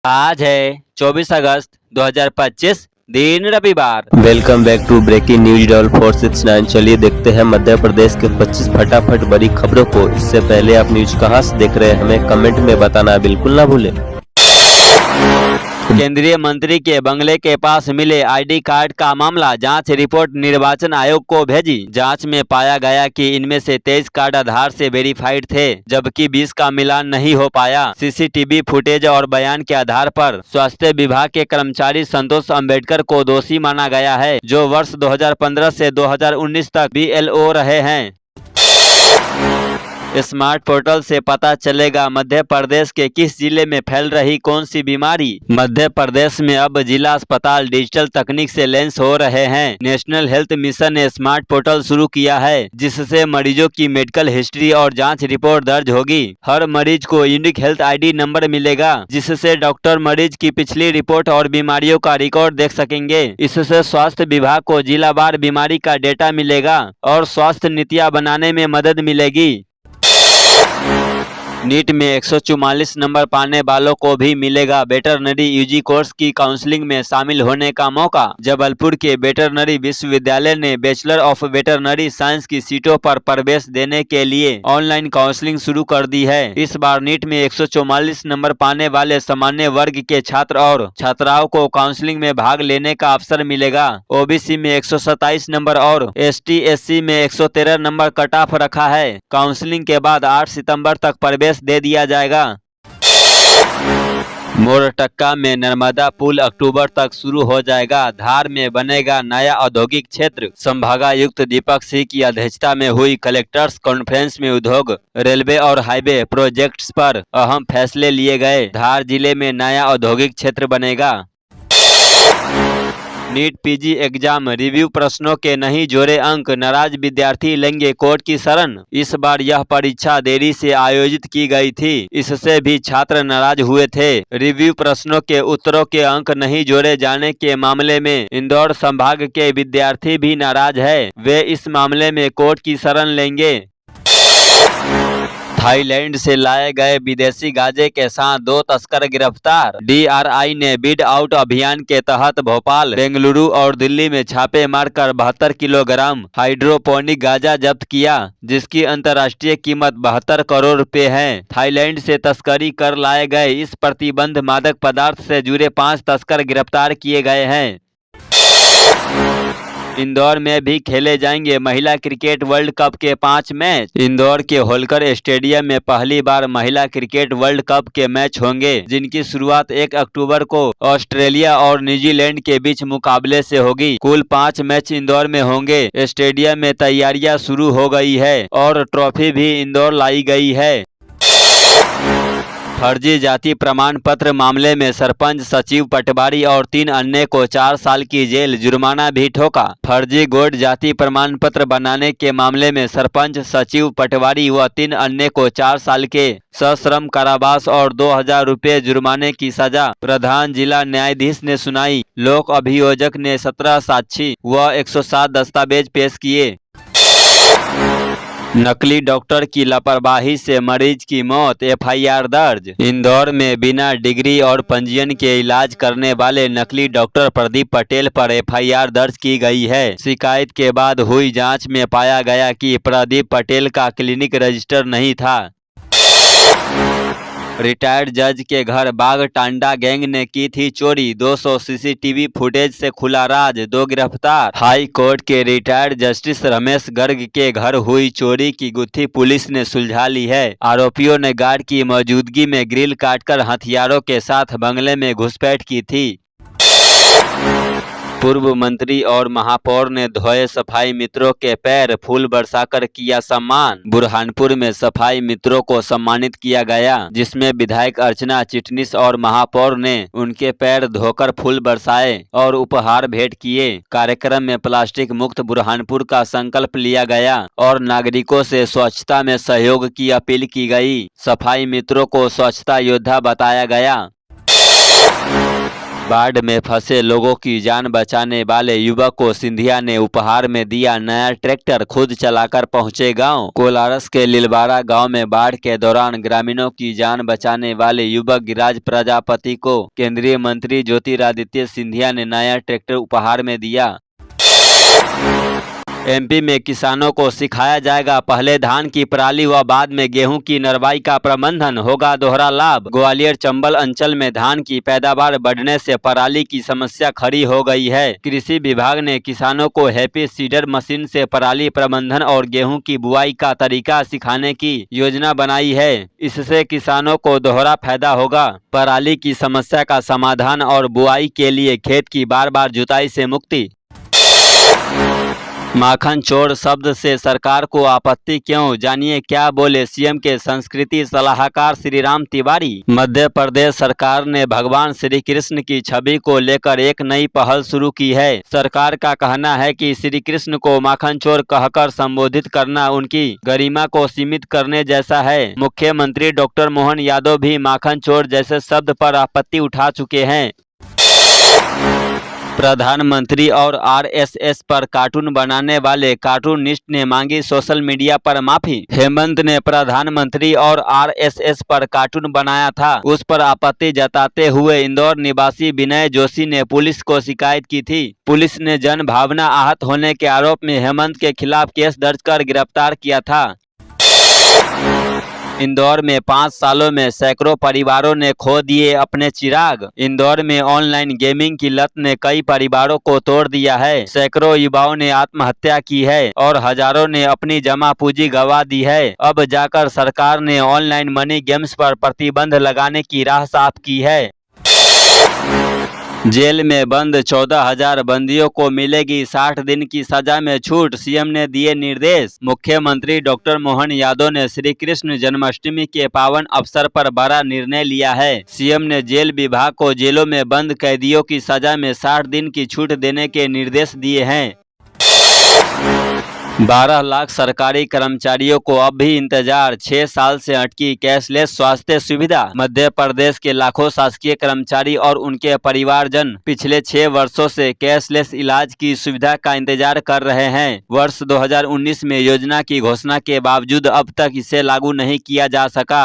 आज है 24 अगस्त 2025 दिन रविवार। Welcome back to breaking news डॉल 469। चलिए देखते हैं मध्य प्रदेश के 25 फटाफट बड़ी खबरों को। इससे पहले आप न्यूज कहां से देख रहे हैं हमें कमेंट में बताना बिल्कुल ना भूलें। केंद्रीय मंत्री के बंगले के पास मिले आईडी कार्ड का मामला, जांच रिपोर्ट निर्वाचन आयोग को भेजी। जांच में पाया गया कि इनमें से 23 कार्ड आधार से वेरीफाइड थे, जबकि 20 का मिलान नहीं हो पाया। सीसीटीवी फुटेज और बयान के आधार पर स्वास्थ्य विभाग के कर्मचारी संतोष अंबेडकर को दोषी माना गया है, जो वर्ष 2015 से 2019 तक BLO रहे हैं। स्मार्ट पोर्टल से पता चलेगा मध्य प्रदेश के किस जिले में फैल रही कौन सी बीमारी। मध्य प्रदेश में अब जिला अस्पताल डिजिटल तकनीक से लैस हो रहे हैं। नेशनल हेल्थ मिशन ने स्मार्ट पोर्टल शुरू किया है, जिससे मरीजों की मेडिकल हिस्ट्री और जांच रिपोर्ट दर्ज होगी। हर मरीज को यूनिक हेल्थ ID नंबर मिलेगा, जिससे डॉक्टर मरीज की पिछली रिपोर्ट और बीमारियों का रिकॉर्ड देख सकेंगे। इससे स्वास्थ्य विभाग को जिलावार बीमारी का डेटा मिलेगा और स्वास्थ्य नीतियां बनाने में मदद मिलेगी। नीट में 144 नंबर पाने वालों को भी मिलेगा वेटरनरी UG कोर्स की काउंसलिंग में शामिल होने का मौका। जबलपुर के वेटरनरी विश्वविद्यालय ने बैचलर ऑफ वेटरनरी साइंस की सीटों पर प्रवेश देने के लिए ऑनलाइन काउंसलिंग शुरू कर दी है। इस बार नीट में 144 नंबर पाने वाले सामान्य वर्ग के छात्र और छात्राओं को काउंसलिंग में भाग लेने का अवसर मिलेगा। OBC में 127 नंबर और ST/SC में 113 नंबर कट ऑफ रखा है। काउंसलिंग के बाद 8 सितंबर तक प्रवेश दे दिया जाएगा। मोरटक्का में नर्मदा पुल अक्टूबर तक शुरू हो जाएगा। धार में बनेगा नया औद्योगिक क्षेत्र। संभागायुक्त दीपक सिंह की अध्यक्षता में हुई कलेक्टर्स कॉन्फ्रेंस में उद्योग, रेलवे और हाईवे प्रोजेक्ट्स पर अहम फैसले लिए गए। धार जिले में नया औद्योगिक क्षेत्र बनेगा। नीट PG एग्जाम रिव्यू प्रश्नों के नहीं जोड़े अंक, नाराज विद्यार्थी लेंगे कोर्ट की शरण। इस बार यह परीक्षा देरी से आयोजित की गई थी, इससे भी छात्र नाराज हुए थे। रिव्यू प्रश्नों के उत्तरों के अंक नहीं जोड़े जाने के मामले में इंदौर संभाग के विद्यार्थी भी नाराज है। वे इस मामले में कोर्ट की शरण लेंगे। थाईलैंड से लाए गए विदेशी गांजे के साथ 2 तस्कर गिरफ्तार। DRI ने बीड आउट अभियान के तहत भोपाल, बेंगलुरु और दिल्ली में छापे मारकर 72 किलोग्राम हाइड्रोपोनिक गांजा जब्त किया, जिसकी अंतर्राष्ट्रीय कीमत 72 करोड़ रुपए है। थाईलैंड से तस्करी कर लाए गए इस प्रतिबंध मादक पदार्थ से जुड़े 5 तस्कर गिरफ्तार किए गए हैं। इंदौर में भी खेले जाएंगे महिला क्रिकेट वर्ल्ड कप के 5 मैच। इंदौर के होलकर स्टेडियम में पहली बार महिला क्रिकेट वर्ल्ड कप के मैच होंगे, जिनकी शुरुआत 1 अक्टूबर को ऑस्ट्रेलिया और न्यूजीलैंड के बीच मुकाबले से होगी। कुल 5 मैच इंदौर में होंगे। स्टेडियम में तैयारियां शुरू हो गई है और ट्रॉफी भी इंदौर लाई गई है। फर्जी जाति प्रमाण पत्र मामले में सरपंच, सचिव, पटवारी और 3 अन्य को 4 साल की जेल, जुर्माना भी ठोका। फर्जी गोड जाति प्रमाण पत्र बनाने के मामले में सरपंच, सचिव, पटवारी व 3 अन्य को 4 साल के सश्रम कारावास और 2000 रुपये जुर्माने की सजा प्रधान जिला न्यायाधीश ने सुनाई। लोक अभियोजक ने 17 साक्षी व 107 दस्तावेज पेश किए। नकली डॉक्टर की लापरवाही से मरीज की मौत, FIR दर्ज। इंदौर में बिना डिग्री और पंजीयन के इलाज करने वाले नकली डॉक्टर प्रदीप पटेल पर FIR दर्ज की गई है। शिकायत के बाद हुई जांच में पाया गया कि प्रदीप पटेल का क्लिनिक रजिस्टर नहीं था। रिटायर्ड जज के घर बाग टांडा गैंग ने की थी चोरी, 200 CCTV फुटेज से खुला राज, 2 गिरफ्तार। हाई कोर्ट के रिटायर्ड जस्टिस रमेश गर्ग के घर हुई चोरी की गुत्थी पुलिस ने सुलझा ली है। आरोपियों ने गार्ड की मौजूदगी में ग्रिल काटकर हथियारों के साथ बंगले में घुसपैठ की थी। पूर्व मंत्री और महापौर ने धोए सफाई मित्रों के पैर, फूल बरसाकर किया सम्मान। बुरहानपुर में सफाई मित्रों को सम्मानित किया गया, जिसमें विधायक अर्चना चिटनिस और महापौर ने उनके पैर धोकर फूल बरसाए और उपहार भेंट किए। कार्यक्रम में प्लास्टिक मुक्त बुरहानपुर का संकल्प लिया गया और नागरिकों से स्वच्छता में सहयोग की अपील की गई। सफाई मित्रों को स्वच्छता योद्धा बताया गया। बाढ़ में फंसे लोगों की जान बचाने वाले युवक को सिंधिया ने उपहार में दिया नया ट्रैक्टर, खुद चलाकर पहुंचे गांव। कोलारस के लिलवाड़ा गांव में बाढ़ के दौरान ग्रामीणों की जान बचाने वाले युवक गिरिराज प्रजापति को केंद्रीय मंत्री ज्योतिरादित्य सिंधिया ने नया ट्रैक्टर उपहार में दिया। एमपी में किसानों को सिखाया जाएगा पहले धान की पराली व बाद में गेहूं की नरवाई का प्रबंधन, होगा दोहरा लाभ। ग्वालियर चंबल अंचल में धान की पैदावार बढ़ने से पराली की समस्या खड़ी हो गई है। कृषि विभाग ने किसानों को हैप्पी सीडर मशीन से पराली प्रबंधन और गेहूं की बुआई का तरीका सिखाने की योजना बनाई है। इससे किसानों को दोहरा फायदा होगा, पराली की समस्या का समाधान और बुआई के लिए खेत की बार बार जुताई से मुक्ति। माखन चोर शब्द से सरकार को आपत्ति क्यों, जानिए क्या बोले सीएम के संस्कृति सलाहकार श्रीराम तिवारी। मध्य प्रदेश सरकार ने भगवान श्री कृष्ण की छवि को लेकर एक नई पहल शुरू की है। सरकार का कहना है कि श्री कृष्ण को माखन चोर कहकर संबोधित करना उनकी गरिमा को सीमित करने जैसा है। मुख्यमंत्री डॉक्टर मोहन यादव भी माखन चोर जैसे शब्द पर आपत्ति उठा चुके हैं। प्रधानमंत्री और आरएसएस पर कार्टून बनाने वाले कार्टूनिस्ट ने मांगी सोशल मीडिया पर माफी। हेमंत ने प्रधानमंत्री और आरएसएस पर कार्टून बनाया था, उस पर आपत्ति जताते हुए इंदौर निवासी विनय जोशी ने पुलिस को शिकायत की थी। पुलिस ने जन भावना आहत होने के आरोप में हेमंत के खिलाफ केस दर्ज कर गिरफ्तार किया था। इंदौर में 5 सालों में सैकड़ों परिवारों ने खो दिए अपने चिराग। इंदौर में ऑनलाइन गेमिंग की लत ने कई परिवारों को तोड़ दिया है। सैकड़ों युवाओं ने आत्महत्या की है और हजारों ने अपनी जमा पूंजी गंवा दी है। अब जाकर सरकार ने ऑनलाइन मनी गेम्स पर प्रतिबंध लगाने की राह साफ की है। जेल में बंद 14,000 बंदियों को मिलेगी 60 दिन की सजा में छूट, सीएम ने दिए निर्देश। मुख्यमंत्री डॉक्टर मोहन यादव ने श्री कृष्ण जन्माष्टमी के पावन अवसर पर बड़ा निर्णय लिया है। सीएम ने जेल विभाग को जेलों में बंद कैदियों की सजा में 60 दिन की छूट देने के निर्देश दिए हैं। 12 लाख सरकारी कर्मचारियों को अब भी इंतजार, 6 साल से अटकी कैशलेस स्वास्थ्य सुविधा। मध्य प्रदेश के लाखों शासकीय कर्मचारी और उनके परिवारजन पिछले 6 वर्षों से कैशलेस इलाज की सुविधा का इंतजार कर रहे हैं। वर्ष 2019 में योजना की घोषणा के बावजूद अब तक इसे लागू नहीं किया जा सका।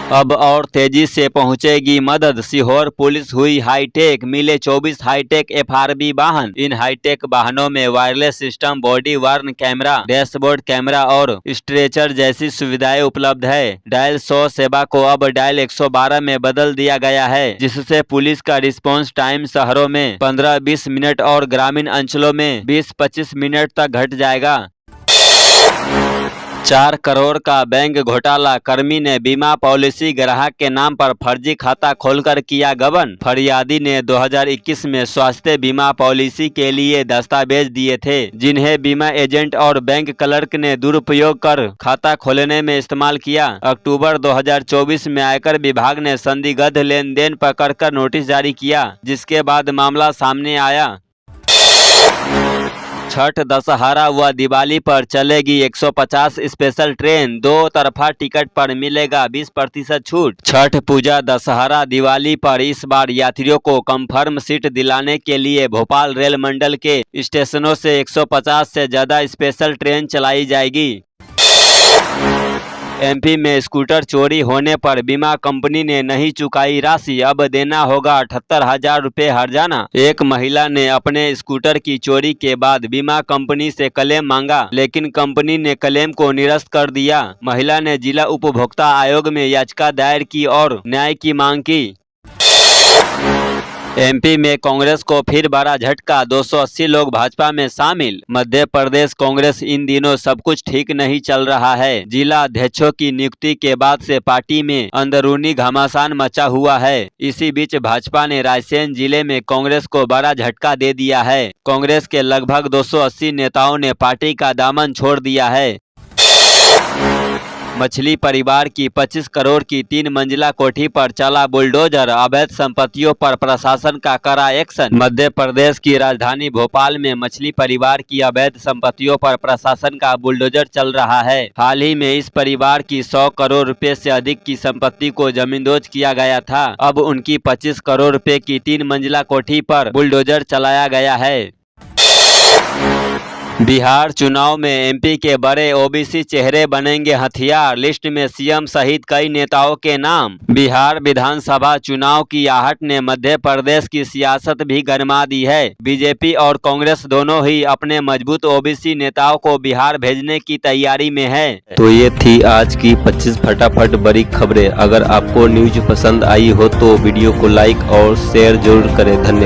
अब और तेजी से पहुंचेगी मदद, सीहोर पुलिस हुई हाईटेक, मिले 24 हाईटेक एफआरबी वाहन। इन हाईटेक वाहनों में wireless system, body worn camera, dashboard camera और स्ट्रेचर जैसी सुविधाएं उपलब्ध है। डायल 100 सेवा को अब डायल 112 में बदल दिया गया है, जिससे पुलिस का रिस्पांस टाइम शहरों में 15-20 मिनट और ग्रामीण अंचलों में 20-25 मिनट तक घट जाएगा। 4 करोड़ का बैंक घोटाला, कर्मी ने बीमा पॉलिसी ग्राहक के नाम पर फर्जी खाता खोलकर किया गबन। फरियादी ने 2021 में स्वास्थ्य बीमा पॉलिसी के लिए दस्तावेज दिए थे, जिन्हें बीमा एजेंट और बैंक क्लर्क ने दुरुपयोग कर खाता खोलने में इस्तेमाल किया। अक्टूबर 2024 में आयकर विभाग ने संदिग्ध लेनदेन पकड़कर नोटिस जारी किया, जिसके बाद मामला सामने आया। छठ, दशहरा व दिवाली पर चलेगी 150 स्पेशल ट्रेन, 2 तरफा टिकट पर मिलेगा 20% छूट। छठ पूजा, दशहरा, दिवाली पर इस बार यात्रियों को कंफर्म सीट दिलाने के लिए भोपाल रेल मंडल के स्टेशनों से 150 से ज्यादा स्पेशल ट्रेन चलाई जाएगी। एमपी में स्कूटर चोरी होने पर बीमा कंपनी ने नहीं चुकाई राशि, अब देना होगा 78,000 रुपये हर्जाना। एक महिला ने अपने स्कूटर की चोरी के बाद बीमा कंपनी से क्लेम मांगा, लेकिन कंपनी ने क्लेम को निरस्त कर दिया। महिला ने जिला उपभोक्ता आयोग में याचिका दायर की और न्याय की मांग की। एमपी में कांग्रेस को फिर बड़ा झटका, 280 लोग भाजपा में शामिल। मध्य प्रदेश कांग्रेस इन दिनों सब कुछ ठीक नहीं चल रहा है। जिला अध्यक्षों की नियुक्ति के बाद से पार्टी में अंदरूनी घमासान मचा हुआ है। इसी बीच भाजपा ने रायसेन जिले में कांग्रेस को बड़ा झटका दे दिया है। कांग्रेस के लगभग 280 नेताओं ने पार्टी का दामन छोड़ दिया है। मछली परिवार की 25 करोड़ की 3 मंजिला कोठी पर चला बुलडोजर, अवैध संपत्तियों पर प्रशासन का कड़ा एक्शन। मध्य प्रदेश की राजधानी भोपाल में मछली परिवार की अवैध संपत्तियों पर प्रशासन का बुलडोजर चल रहा है। हाल ही में इस परिवार की 100 करोड़ रुपए से अधिक की संपत्ति को जमींदोज किया गया था। अब उनकी 25 करोड़ रुपए की 3 मंजिला कोठी पर बुलडोजर चलाया गया है। बिहार चुनाव में एमपी के बड़े ओबीसी चेहरे बनेंगे हथियार, लिस्ट में सीएम सहित कई नेताओं के नाम। बिहार विधानसभा चुनाव की आहट ने मध्य प्रदेश की सियासत भी गरमा दी है। बीजेपी और कांग्रेस दोनों ही अपने मजबूत ओबीसी नेताओं को बिहार भेजने की तैयारी में है। तो ये थी आज की 25 फटाफट बड़ी खबरें। अगर आपको न्यूज पसंद आई हो तो वीडियो को लाइक और शेयर जरूर करें। धन्यवाद।